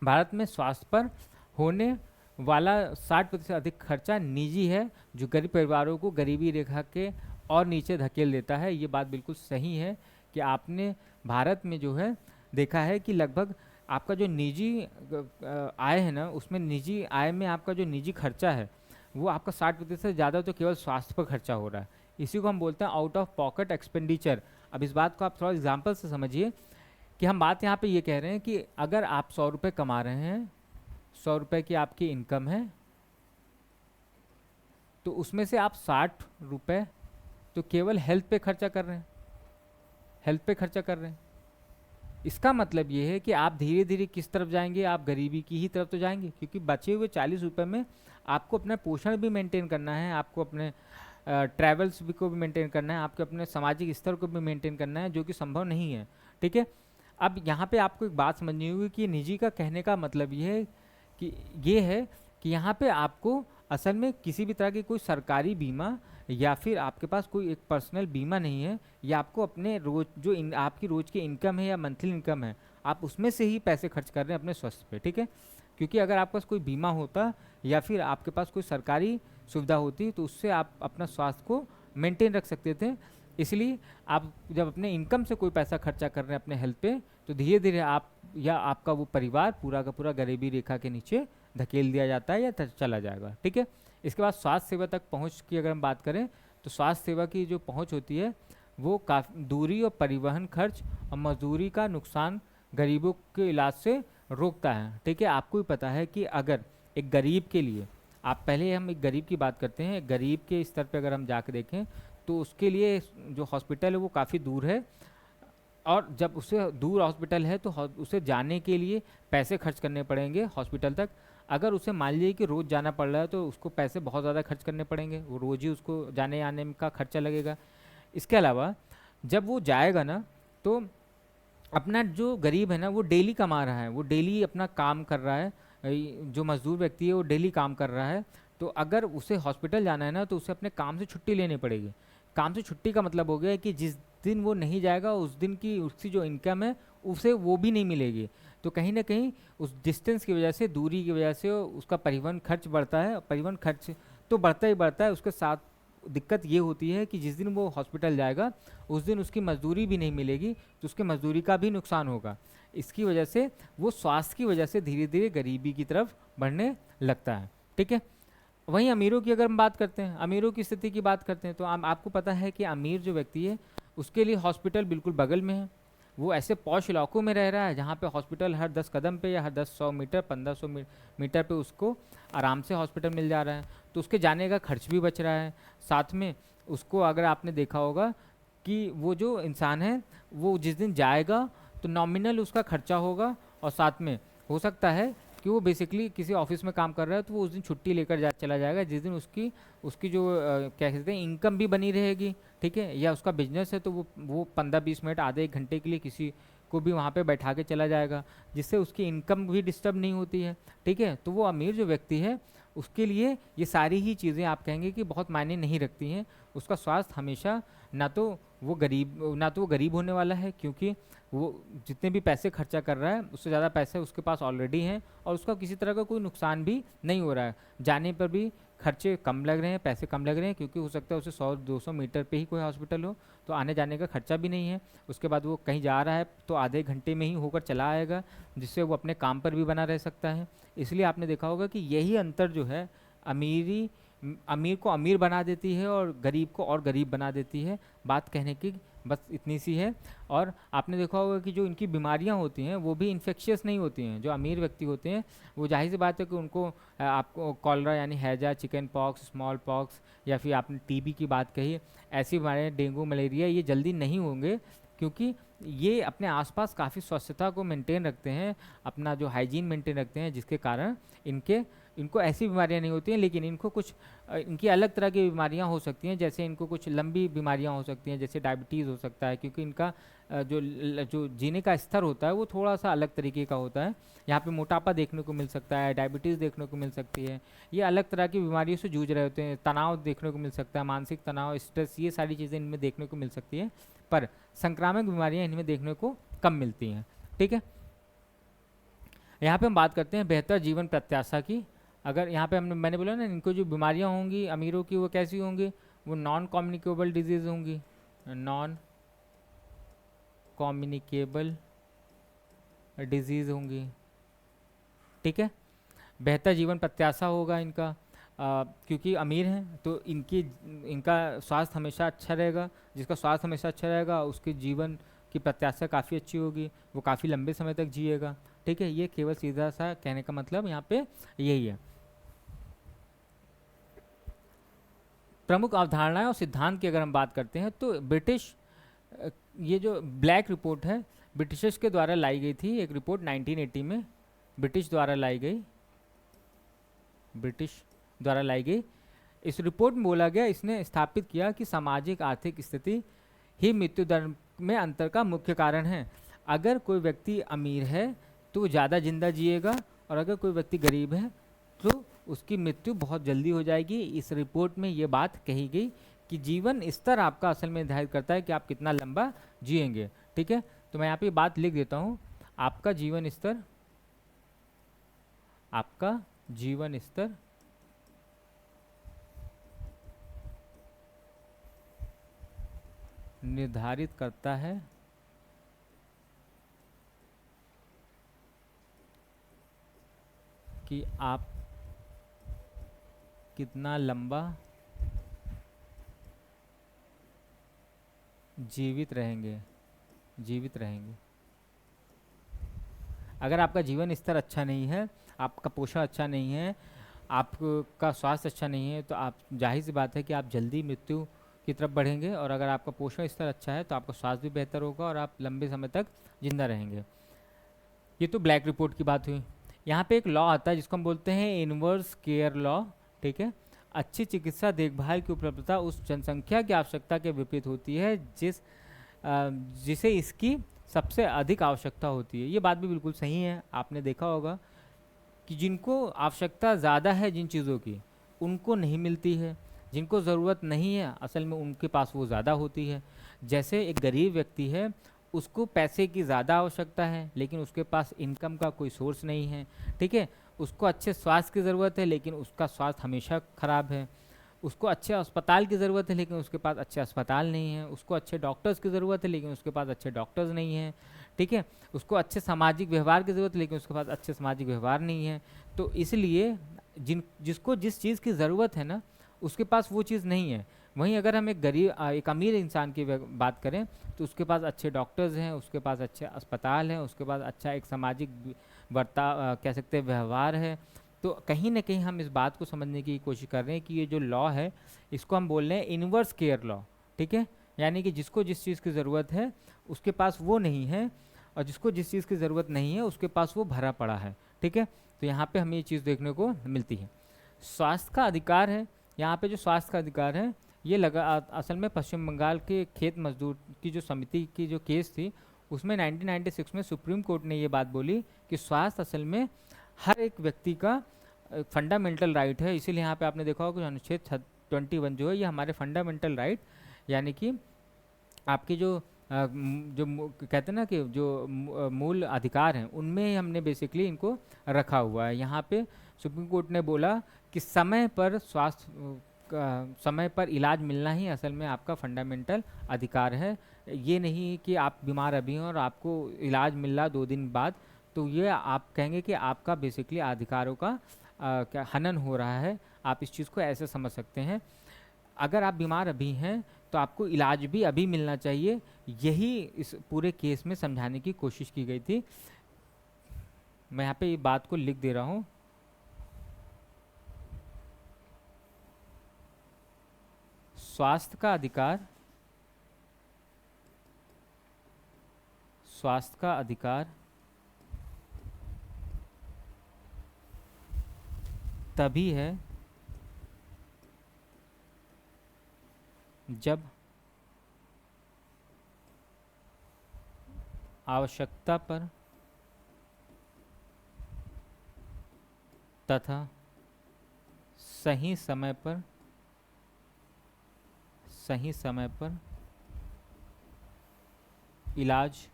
भारत में स्वास्थ्य पर होने वाला 60% अधिक खर्चा निजी है, जो गरीब परिवारों को गरीबी रेखा के और नीचे धकेल देता है। ये बात बिल्कुल सही है कि आपने भारत में जो है देखा है कि लगभग आपका जो निजी आय है ना, उसमें निजी आय में आपका जो निजी खर्चा है वो आपका 60% से ज़्यादा तो केवल स्वास्थ्य पर खर्चा हो रहा है। इसी को हम बोलते हैं आउट ऑफ पॉकेट एक्सपेंडिचर। अब इस बात को आप थोड़ा एग्जाम्पल से समझिए कि हम बात यहाँ पे ये कह रहे हैं कि अगर आप 100 रुपये कमा रहे हैं, 100 रुपये की आपकी इनकम है, तो उसमें से आप 60 रुपये तो केवल हेल्थ पे खर्चा कर रहे हैं, हेल्थ पे खर्चा कर रहे हैं, इसका मतलब ये है कि आप धीरे धीरे किस तरफ जाएंगे, आप गरीबी की ही तरफ तो जाएंगे, क्योंकि बचे हुए 40 रुपये में आपको अपना पोषण भी मेंटेन करना है, आपको अपने ट्रैवल्स भी को भी मेंटेन करना है, आपके अपने सामाजिक स्तर को भी मेंटेन करना है, जो कि संभव नहीं है। ठीक है, अब यहाँ पे आपको एक बात समझनी होगी कि निजी का कहने का मतलब ये है कि यहाँ पे आपको असल में किसी भी तरह की कोई सरकारी बीमा या फिर आपके पास कोई एक पर्सनल बीमा नहीं है, या आपको अपने रोज जो आपकी रोज की इनकम है या मंथली इनकम है, आप उसमें से ही पैसे खर्च कर रहे हैं अपने स्वास्थ्य पे। ठीक है, क्योंकि अगर आपके पास कोई बीमा होता या फिर आपके पास कोई सरकारी सुविधा होती तो उससे आप अपना स्वास्थ्य को मेंटेन रख सकते थे। इसलिए आप जब अपने इनकम से कोई पैसा खर्चा कर रहे हैं अपने हेल्थ पे, तो धीरे धीरे आप या आपका वो परिवार पूरा का पूरा गरीबी रेखा के नीचे धकेल दिया जाता है या चला जाएगा। ठीक है, इसके बाद स्वास्थ्य सेवा तक पहुंच की अगर हम बात करें तो स्वास्थ्य सेवा की जो पहुंच होती है वो काफ़ी दूरी और परिवहन खर्च और मजदूरी का नुकसान गरीबों के इलाज से रोकता है। ठीक है, आपको भी पता है कि अगर एक गरीब के लिए, आप पहले हम एक गरीब की बात करते हैं, गरीब के स्तर पे अगर हम जाकर देखें तो उसके लिए जो हॉस्पिटल है वो काफ़ी दूर है, और जब उसे दूर हॉस्पिटल है तो उसे जाने के लिए पैसे खर्च करने पड़ेंगे हॉस्पिटल तक। अगर उसे मान लीजिए कि रोज़ जाना पड़ रहा है तो उसको पैसे बहुत ज़्यादा खर्च करने पड़ेंगे, वो रोज़ ही उसको जाने आने का खर्चा लगेगा। इसके अलावा जब वो जाएगा ना, तो अपना जो गरीब है ना वो डेली कमा रहा है, वो डेली अपना काम कर रहा है, जो मजदूर व्यक्ति है वो डेली काम कर रहा है, तो अगर उसे हॉस्पिटल जाना है ना तो उसे अपने काम से छुट्टी लेनी पड़ेगी। काम से छुट्टी का मतलब हो गया है कि जिस दिन वो नहीं जाएगा उस दिन की उसकी जो इनकम है उसे वो भी नहीं मिलेगी। तो कहीं ना कहीं उस डिस्टेंस की वजह से, दूरी की वजह से उसका परिवहन खर्च बढ़ता है। परिवहन खर्च तो बढ़ता ही बढ़ता है, उसके साथ दिक्कत ये होती है कि जिस दिन वो हॉस्पिटल जाएगा उस दिन उसकी मजदूरी भी नहीं मिलेगी, तो उसके मजदूरी का भी नुकसान होगा। इसकी वजह से वो स्वास्थ्य की वजह से धीरे धीरे गरीबी की तरफ बढ़ने लगता है। ठीक है, वहीं अमीरों की अगर हम बात करते हैं, अमीरों की स्थिति की बात करते हैं, तो आपको पता है कि अमीर जो व्यक्ति है उसके लिए हॉस्पिटल बिल्कुल बगल में है। वो ऐसे पॉश इलाकों में रह रहा है जहाँ पे हॉस्पिटल हर 10 कदम पे या हर 10-100 मीटर 1500 मीटर पे उसको आराम से हॉस्पिटल मिल जा रहा है, तो उसके जाने का खर्च भी बच रहा है। साथ में उसको, अगर आपने देखा होगा कि वो जो इंसान है वो जिस दिन जाएगा तो नॉमिनल उसका खर्चा होगा, और साथ में हो सकता है कि वो बेसिकली किसी ऑफिस में काम कर रहा है तो वो उस दिन छुट्टी लेकर चला जाएगा, जिस दिन उसकी उसकी जो क्या कहते हैं इनकम भी बनी रहेगी। ठीक है, या उसका बिजनेस है तो वो 15-20 मिनट आधे एक घंटे के लिए किसी को भी वहाँ पे बैठा के चला जाएगा, जिससे उसकी इनकम भी डिस्टर्ब नहीं होती है। ठीक है, तो वो अमीर जो व्यक्ति है उसके लिए ये सारी ही चीज़ें आप कहेंगे कि बहुत मायने नहीं रखती हैं। उसका स्वास्थ्य हमेशा ना तो वो गरीब होने वाला है, क्योंकि वो जितने भी पैसे खर्चा कर रहा है उससे ज़्यादा पैसे उसके पास ऑलरेडी हैं, और उसका किसी तरह का कोई नुकसान भी नहीं हो रहा है। जाने पर भी खर्चे कम लग रहे हैं, पैसे कम लग रहे हैं, क्योंकि हो सकता है उसे 100-200 मीटर पे ही कोई हॉस्पिटल हो, तो आने जाने का खर्चा भी नहीं है। उसके बाद वो कहीं जा रहा है तो आधे घंटे में ही होकर चला आएगा, जिससे वो अपने काम पर भी बना रह सकता है। इसलिए आपने देखा होगा कि यही अंतर जो है अमीर को अमीर बना देती है और गरीब को और गरीब बना देती है। बात कहने की बस इतनी सी है। और आपने देखा होगा कि जो इनकी बीमारियां होती हैं वो भी इन्फेक्शियस नहीं होती हैं। जो अमीर व्यक्ति होते हैं वो जाहिर सी बात है कि उनको आपको कॉलरा यानी हैजा, चिकन पॉक्स, स्मॉल पॉक्स, या फिर आपने टीबी की बात कही, ऐसी बीमारियाँ, डेंगू, मलेरिया, ये जल्दी नहीं होंगे, क्योंकि ये अपने आसपास काफ़ी स्वच्छता को मेंटेन रखते हैं, अपना जो हाइजीन मेंटेन रखते हैं, जिसके कारण इनको ऐसी बीमारियां नहीं होती हैं। लेकिन इनको कुछ इनकी अलग तरह की बीमारियां हो सकती हैं, जैसे इनको कुछ लंबी बीमारियां हो सकती हैं, जैसे डायबिटीज़ हो सकता है, क्योंकि इनका जो जीने का स्तर होता है वो थोड़ा सा अलग तरीके का होता है। यहाँ पे मोटापा देखने को मिल सकता है, डायबिटीज़ देखने को मिल सकती है, ये अलग तरह की बीमारियों से जूझ रहे होते हैं, तनाव देखने को मिल सकता है, मानसिक तनाव, स्ट्रेस, ये सारी चीज़ें इनमें देखने को मिल सकती है, पर संक्रामक बीमारियाँ इनमें देखने को कम मिलती हैं। ठीक है, यहाँ पे हम बात करते हैं बेहतर जीवन प्रत्याशा की। अगर यहाँ पे मैंने बोला ना, इनको जो बीमारियाँ होंगी अमीरों की वो कैसी होंगी, वो नॉन कम्युनिकेबल डिजीज़ होंगी, नॉन कम्युनिकेबल डिजीज़ होंगी। ठीक है, बेहतर जीवन प्रत्याशा होगा इनका, क्योंकि अमीर हैं तो इनका स्वास्थ्य हमेशा अच्छा रहेगा। जिसका स्वास्थ्य हमेशा अच्छा रहेगा उसके जीवन की प्रत्याशा काफ़ी अच्छी होगी, वो काफ़ी लंबे समय तक जिएगा। ठीक है, ये केवल सीधा सा कहने का मतलब यहाँ पे यही है। प्रमुख अवधारणाएं और सिद्धांत की अगर हम बात करते हैं तो ब्रिटिश ये जो ब्लैक रिपोर्ट है, ब्रिटिशर्स के द्वारा लाई गई थी एक रिपोर्ट 1980 में, ब्रिटिश द्वारा लाई गई। इस रिपोर्ट में बोला गया, इसने स्थापित किया कि सामाजिक आर्थिक स्थिति ही मृत्यु दर में अंतर का मुख्य कारण है। अगर कोई व्यक्ति अमीर है तो वो ज़्यादा जिंदा जिएगा, और अगर कोई व्यक्ति गरीब है तो उसकी मृत्यु बहुत जल्दी हो जाएगी। इस रिपोर्ट में ये बात कही गई कि जीवन स्तर आपका असल में निर्धारित करता है कि आप कितना लंबा जिएंगे। ठीक है, तो मैं यहाँ पे बात लिख देता हूँ, आपका जीवन स्तर निर्धारित करता है कि आप कितना लंबा जीवित रहेंगे। अगर आपका जीवन स्तर अच्छा नहीं है, आपका पोषण अच्छा नहीं है, आपका स्वास्थ्य अच्छा नहीं है, तो आप जाहिर सी बात है कि आप जल्दी मृत्यु की तरफ बढ़ेंगे। और अगर आपका पोषण स्तर अच्छा है तो आपका स्वास्थ्य भी बेहतर होगा और आप लंबे समय तक जिंदा रहेंगे। ये तो ब्लैक रिपोर्ट की बात हुई। यहाँ पे एक लॉ आता है जिसको हम बोलते हैं इनवर्स केयर लॉ। ठीक है, अच्छी चिकित्सा देखभाल की उपलब्धता उस जनसंख्या की आवश्यकता के विपरीत होती है जिसे इसकी सबसे अधिक आवश्यकता होती है। ये बात भी बिल्कुल सही है। आपने देखा होगा कि जिनको आवश्यकता ज़्यादा है जिन चीज़ों की, उनको नहीं मिलती है। जिनको ज़रूरत नहीं है असल में उनके पास वो ज़्यादा होती है। जैसे एक गरीब व्यक्ति है, उसको पैसे की ज़्यादा आवश्यकता है लेकिन उसके पास इनकम का कोई सोर्स नहीं है। ठीक है, उसको अच्छे स्वास्थ्य की ज़रूरत है लेकिन उसका स्वास्थ्य हमेशा ख़राब है। उसको अच्छे अस्पताल की ज़रूरत है लेकिन उसके पास अच्छे अस्पताल नहीं है। उसको अच्छे डॉक्टर्स की ज़रूरत है लेकिन उसके पास अच्छे डॉक्टर्स नहीं हैं। ठीक है, उसको अच्छे सामाजिक व्यवहार की ज़रूरत है लेकिन उसके पास अच्छे सामाजिक व्यवहार नहीं है। तो इसलिए जिसको जिस चीज़ की ज़रूरत है ना, उसके पास वो चीज़ नहीं है। वहीं अगर हम एक अमीर इंसान की बात करें तो उसके पास अच्छे डॉक्टर्स हैं, उसके पास अच्छे अस्पताल हैं, उसके पास अच्छा एक सामाजिक बर्ताव कह सकते हैं व्यवहार है। तो कहीं ना कहीं हम इस बात को समझने की कोशिश कर रहे हैं कि ये जो लॉ है इसको हम बोल रहे हैं इनवर्स केयर लॉ। ठीक है, यानी कि जिसको जिस चीज़ की ज़रूरत है उसके पास वो नहीं है, और जिसको जिस चीज़ की ज़रूरत नहीं है उसके पास वो भरा पड़ा है। ठीक है, तो यहाँ पे हमें ये चीज़ देखने को मिलती है। स्वास्थ्य का अधिकार है, यहाँ पे जो स्वास्थ्य का अधिकार है ये असल में पश्चिम बंगाल के खेत मजदूर की जो समिति की जो केस थी उसमें 1996 में सुप्रीम कोर्ट ने ये बात बोली कि स्वास्थ्य असल में हर एक व्यक्ति का फंडामेंटल राइट है। इसीलिए यहाँ पे आपने देखा होगा कि अनुच्छेद 21 जो है ये हमारे फंडामेंटल राइट, यानी कि आपके जो कहते हैं ना कि जो मूल अधिकार हैं उनमें हमने बेसिकली इनको रखा हुआ है। यहाँ पे सुप्रीम कोर्ट ने बोला कि समय पर इलाज मिलना ही असल में आपका फंडामेंटल अधिकार है। ये नहीं कि आप बीमार अभी हैं और आपको इलाज मिल रहा 2 दिन बाद, तो ये आप कहेंगे कि आपका बेसिकली अधिकारों का क्या हनन हो रहा है। आप इस चीज़ को ऐसे समझ सकते हैं। अगर आप बीमार अभी हैं तो आपको इलाज भी अभी मिलना चाहिए, यही इस पूरे केस में समझाने की कोशिश की गई थी। मैं यहाँ पे ये बात को लिख दे रहा हूँ। स्वास्थ्य का अधिकार तभी है जब आवश्यकता पर तथा सही समय पर इलाज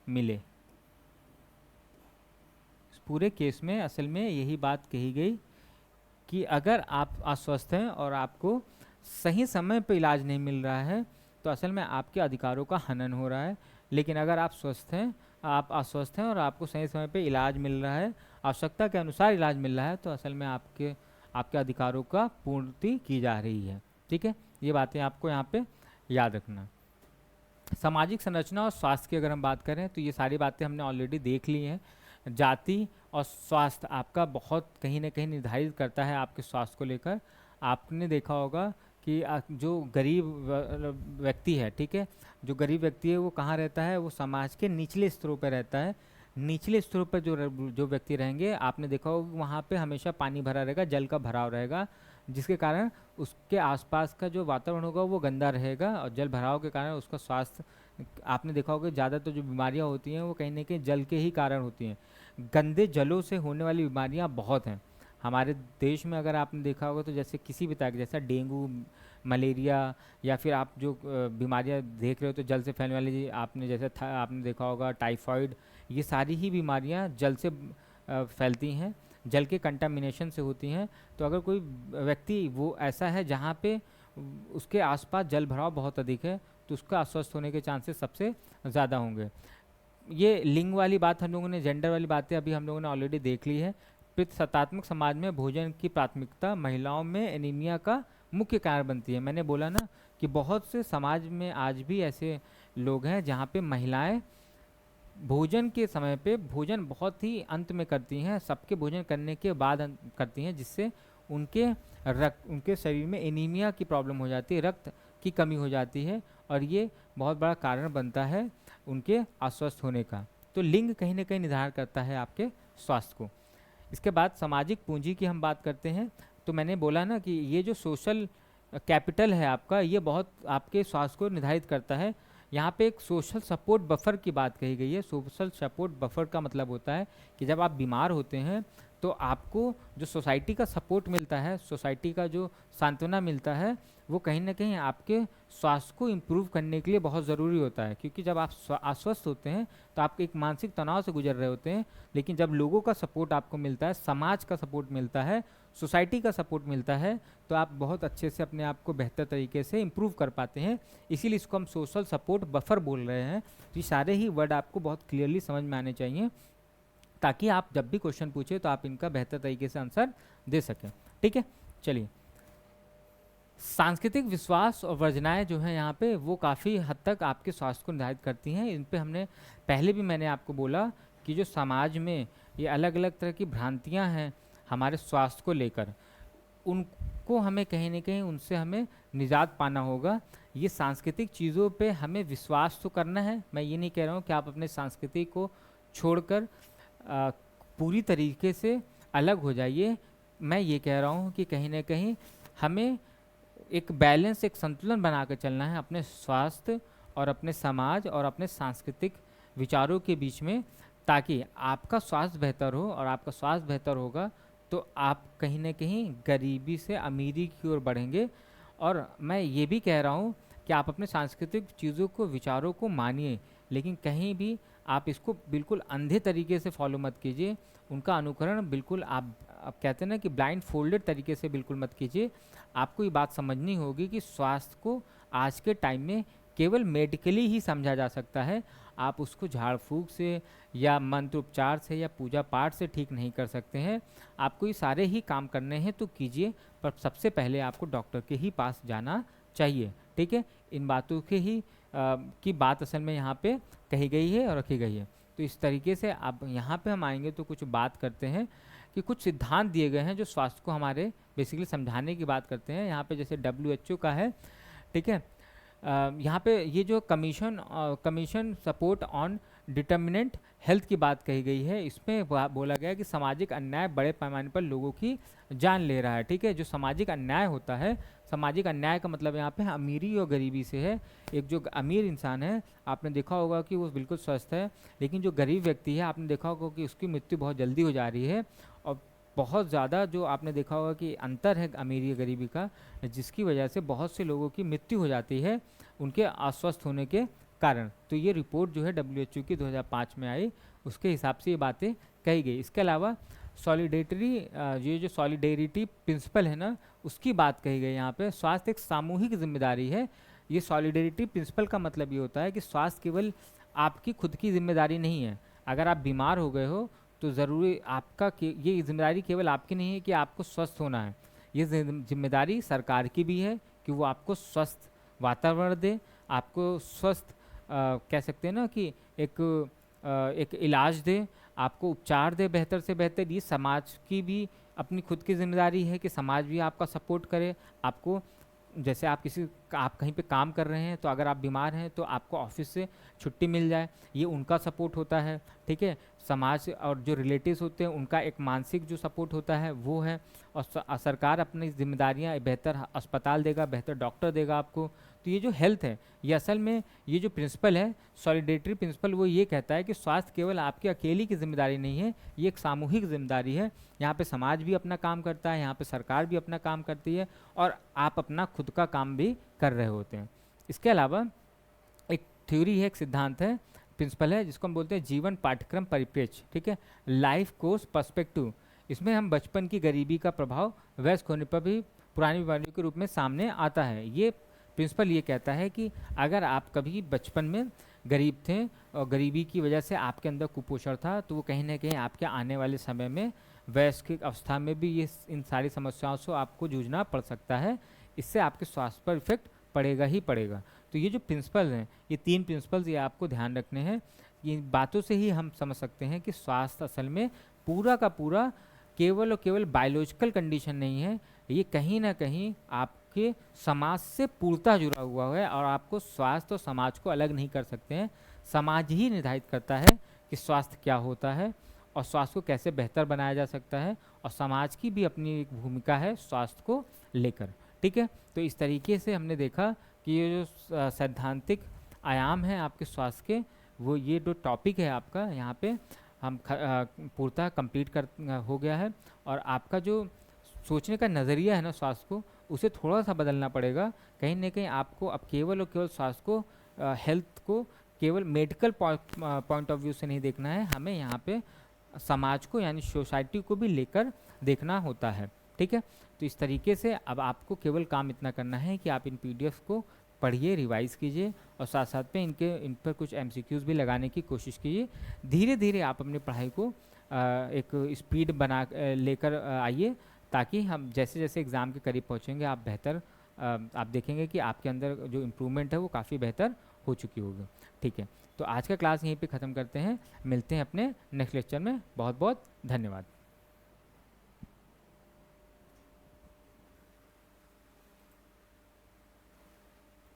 मिले। इस पूरे केस में असल में यही बात कही गई कि अगर आप अस्वस्थ हैं और आपको सही समय पर इलाज नहीं मिल रहा है तो असल में आपके अधिकारों का हनन हो रहा है। लेकिन अगर आप अस्वस्थ हैं और आपको सही समय पे इलाज मिल रहा है, आवश्यकता के अनुसार इलाज मिल रहा है, तो असल में आपके अधिकारों का पूर्ति की जा रही है। ठीक है, ये बातें आपको यहाँ पे याद रखना। सामाजिक संरचना और स्वास्थ्य की अगर हम बात करें तो ये सारी बातें हमने ऑलरेडी देख ली हैं। जाति और स्वास्थ्य आपका बहुत कहीं ना कहीं निर्धारित करता है आपके स्वास्थ्य को लेकर। आपने देखा होगा कि जो गरीब व्यक्ति है, ठीक है, जो गरीब व्यक्ति है वो कहाँ रहता है, वो समाज के निचले स्तरों पर रहता है। निचले स्तरों पर जो व्यक्ति रहेंगे, आपने देखा होगा वहाँ पे हमेशा पानी भरा रहेगा, जल का भराव रहेगा, जिसके कारण उसके आसपास का जो वातावरण होगा वो गंदा रहेगा, और जल भराव के कारण उसका स्वास्थ्य, आपने देखा होगा ज़्यादातर जो बीमारियाँ होती हैं वो कहीं ना कहीं जल के ही कारण होती हैं। गंदे जलों से होने वाली बीमारियाँ बहुत हैं हमारे देश में। अगर आपने देखा होगा तो जैसे किसी भी तरह के, जैसा डेंगू, मलेरिया, या फिर आप जो बीमारियाँ देख रहे हो तो जल से फैलने वाली, आपने जैसे आपने देखा होगा टाइफाइड, ये सारी ही बीमारियाँ जल से फैलती हैं, जल के कंटामिनेशन से होती हैं। तो अगर कोई व्यक्ति वो ऐसा है जहाँ पे उसके आसपास जल भराव बहुत अधिक है, तो उसका अस्वस्थ होने के चांसेस सबसे ज़्यादा होंगे। ये लिंग वाली बात हम लोगों ने, जेंडर वाली बातें अभी हम लोगों ने ऑलरेडी देख ली है। पितृसत्तात्मक समाज में भोजन की प्राथमिकता महिलाओं में एनीमिया का मुख्य कारण बनती है। मैंने बोला ना कि बहुत से समाज में आज भी ऐसे लोग हैं जहाँ पे महिलाएं भोजन के समय पे भोजन बहुत ही अंत में करती हैं, सबके भोजन करने के बाद करती हैं, जिससे उनके शरीर में एनीमिया की प्रॉब्लम हो जाती है, रक्त की कमी हो जाती है, और ये बहुत बड़ा कारण बनता है उनके अस्वस्थ होने का। तो लिंग कहीं ना कहीं निर्धारण करता है आपके स्वास्थ्य को। इसके बाद सामाजिक पूंजी की हम बात करते हैं। तो मैंने बोला ना कि ये जो सोशल कैपिटल है आपका, ये बहुत आपके स्वास्थ्य को निर्धारित करता है। यहाँ पे एक सोशल सपोर्ट बफर की बात कही गई है। सोशल सपोर्ट बफर का मतलब होता है कि जब आप बीमार होते हैं तो आपको जो सोसाइटी का सपोर्ट मिलता है, सोसाइटी का जो सांत्वना मिलता है, वो कहीं ना कहीं आपके स्वास्थ्य को इम्प्रूव करने के लिए बहुत ज़रूरी होता है। क्योंकि जब आप अस्वस्थ होते हैं तो आप एक मानसिक तनाव से गुजर रहे होते हैं, लेकिन जब लोगों का सपोर्ट आपको मिलता है, समाज का सपोर्ट मिलता है, सोसाइटी का सपोर्ट मिलता है, तो आप बहुत अच्छे से अपने आप को बेहतर तरीके से इम्प्रूव कर पाते हैं। इसीलिए इसको हम सोशल सपोर्ट बफर बोल रहे हैं। तो ये सारे ही वर्ड आपको बहुत क्लियरली समझ में आने चाहिए, ताकि आप जब भी क्वेश्चन पूछे तो आप इनका बेहतर तरीके से आंसर दे सकें। ठीक है, चलिए। सांस्कृतिक विश्वास और वर्जनाएं जो हैं यहाँ पे, वो काफ़ी हद तक आपके स्वास्थ्य को निर्धारित करती हैं। इन पे हमने पहले भी मैंने आपको बोला कि जो समाज में ये अलग अलग तरह की भ्रांतियाँ हैं हमारे स्वास्थ्य को लेकर, उनको हमें कहीं ना कहीं उनसे हमें निजात पाना होगा। ये सांस्कृतिक चीज़ों पे हमें विश्वास तो करना है। मैं ये नहीं कह रहा हूँ कि आप अपने संस्कृति को छोड़कर पूरी तरीके से अलग हो जाइए। मैं ये कह रहा हूँ कि कहीं ना कहीं हमें एक बैलेंस, एक संतुलन बना कर चलना है अपने स्वास्थ्य और अपने समाज और अपने सांस्कृतिक विचारों के बीच में, ताकि आपका स्वास्थ्य बेहतर हो। और आपका स्वास्थ्य बेहतर होगा तो आप कहीं ना कहीं गरीबी से अमीरी की ओर बढ़ेंगे। और मैं ये भी कह रहा हूँ कि आप अपने सांस्कृतिक चीज़ों को, विचारों को मानिए, लेकिन कहीं भी आप इसको बिल्कुल अंधे तरीके से फॉलो मत कीजिए। उनका अनुकरण बिल्कुल आप कहते हैं ना कि ब्लाइंड फोल्डेड तरीके से बिल्कुल मत कीजिए। आपको ये बात समझनी होगी कि स्वास्थ्य को आज के टाइम में केवल मेडिकली ही समझा जा सकता है। आप उसको झाड़ फूक से या मंत्र उपचार से या पूजा पाठ से ठीक नहीं कर सकते हैं। आपको ये सारे ही काम करने हैं तो कीजिए, पर सबसे पहले आपको डॉक्टर के ही पास जाना चाहिए। ठीक है, इन बातों के ही की बात असल में यहाँ पे कही गई है और रखी गई है। तो इस तरीके से अब यहाँ पे हम आएंगे तो कुछ बात करते हैं कि कुछ सिद्धांत दिए गए हैं जो स्वास्थ्य को हमारे बेसिकली समझाने की बात करते हैं। यहाँ पे जैसे WHO का है, ठीक है, यहाँ पे ये जो commission support on determinant health की बात कही गई है, इसमें बोला गया कि सामाजिक अन्याय बड़े पैमाने पर लोगों की जान ले रहा है। ठीक है, जो सामाजिक अन्याय होता है, सामाजिक अन्याय का मतलब यहाँ पे अमीरी और गरीबी से है। एक जो अमीर इंसान है, आपने देखा होगा कि वो बिल्कुल स्वस्थ है, लेकिन जो गरीब व्यक्ति है, आपने देखा होगा कि उसकी मृत्यु बहुत जल्दी हो जा रही है। और बहुत ज़्यादा जो आपने देखा होगा कि अंतर है अमीरी और गरीबी का, जिसकी वजह से बहुत से लोगों की मृत्यु हो जाती है उनके अस्वस्थ होने के कारण। तो ये रिपोर्ट जो है WHO की 2005 में आई, उसके हिसाब से ये बातें कही गई। इसके अलावा ये जो सॉलिडेरिटी प्रिंसिपल है ना, उसकी बात कही गई यहाँ पे। स्वास्थ्य एक सामूहिक जिम्मेदारी है। ये सॉलिडेरिटी प्रिंसिपल का मतलब ये होता है कि स्वास्थ्य केवल आपकी खुद की जिम्मेदारी नहीं है। अगर आप बीमार हो गए हो तो ज़रूरी आपका ये जिम्मेदारी केवल आपकी नहीं है कि आपको स्वस्थ होना है। ये जिम्मेदारी सरकार की भी है कि वो आपको स्वस्थ वातावरण दे, आपको स्वस्थ कह सकते हैं ना कि एक इलाज दे, आपको उपचार दे बेहतर से बेहतर। ये समाज की भी अपनी खुद की जिम्मेदारी है कि समाज भी आपका सपोर्ट करे, आपको जैसे आप कहीं पे काम कर रहे हैं, तो अगर आप बीमार हैं तो आपको ऑफिस से छुट्टी मिल जाए, ये उनका सपोर्ट होता है। ठीक है, समाज और जो रिलेटिव्स होते हैं उनका एक मानसिक जो सपोर्ट होता है वो है। और सरकार अपनी जिम्मेदारियां, बेहतर अस्पताल देगा, बेहतर डॉक्टर देगा आपको। तो ये जो हेल्थ है, ये असल में ये जो प्रिंसिपल है, सॉलिडेटरी प्रिंसिपल, वो ये कहता है कि स्वास्थ्य केवल आपकी अकेली की जिम्मेदारी नहीं है, ये एक सामूहिक जिम्मेदारी है। यहाँ पे समाज भी अपना काम करता है, यहाँ पे सरकार भी अपना काम करती है, और आप अपना खुद का काम भी कर रहे होते हैं। इसके अलावा एक थ्योरी है, एक सिद्धांत है, प्रिंसिपल है, जिसको हम बोलते हैं जीवन पाठ्यक्रम परिप्रेक्ष्य। ठीक है, लाइफ कोर्स पर्सपेक्टिव। इसमें हम बचपन की गरीबी का प्रभाव वयस्क होने पर भी पुरानी बीमारियों के रूप में सामने आता है। ये प्रिंसिपल ये कहता है कि अगर आप कभी बचपन में गरीब थे और गरीबी की वजह से आपके अंदर कुपोषण था, तो वो कहीं ना कहीं आपके आने वाले समय में वयस्क अवस्था में भी ये इन सारी समस्याओं से आपको जूझना पड़ सकता है। इससे आपके स्वास्थ्य पर इफेक्ट पड़ेगा ही पड़ेगा। तो ये जो प्रिंसिपल हैं, ये 3 प्रिंसिपल्स ये आपको ध्यान रखने हैं। ये बातों से ही हम समझ सकते हैं कि स्वास्थ्य असल में पूरा का पूरा केवल और केवल बायोलॉजिकल कंडीशन नहीं है, ये कहीं ना कहीं आपके समाज से पूर्णतः जुड़ा हुआ है, और आपको स्वास्थ्य और समाज को अलग नहीं कर सकते हैं। समाज ही निर्धारित करता है कि स्वास्थ्य क्या होता है और स्वास्थ्य को कैसे बेहतर बनाया जा सकता है, और समाज की भी अपनी एक भूमिका है स्वास्थ्य को लेकर। ठीक है, तो इस तरीके से हमने देखा कि ये जो सैद्धांतिक आयाम है आपके स्वास्थ्य के, वो ये जो टॉपिक है आपका यहाँ पे हम पूर्णतः कंप्लीट हो गया है। और आपका जो सोचने का नज़रिया है ना स्वास्थ्य को, उसे थोड़ा सा बदलना पड़ेगा। कहीं ना कहीं आपको अब केवल और केवल स्वास्थ्य को, हेल्थ को केवल मेडिकल पॉइंट ऑफ व्यू से नहीं देखना है, हमें यहाँ पे समाज को यानी सोसाइटी को भी लेकर देखना होता है। ठीक है, तो इस तरीके से अब आपको केवल काम इतना करना है कि आप इन पीडीएफ को पढ़िए, रिवाइज़ कीजिए, और साथ साथ में इन पर कुछ एमसीक्यूज़ भी लगाने की कोशिश कीजिए। धीरे धीरे आप अपनी पढ़ाई को एक स्पीड बना लेकर आइए, ताकि हम जैसे जैसे एग्ज़ाम के करीब पहुँचेंगे आप बेहतर आप देखेंगे कि आपके अंदर जो इम्प्रूवमेंट है वो काफ़ी बेहतर हो चुकी होगी। ठीक है, तो आज का क्लास यहीं पे ख़त्म करते हैं, मिलते हैं अपने नेक्स्ट लेक्चर में। बहुत बहुत धन्यवाद।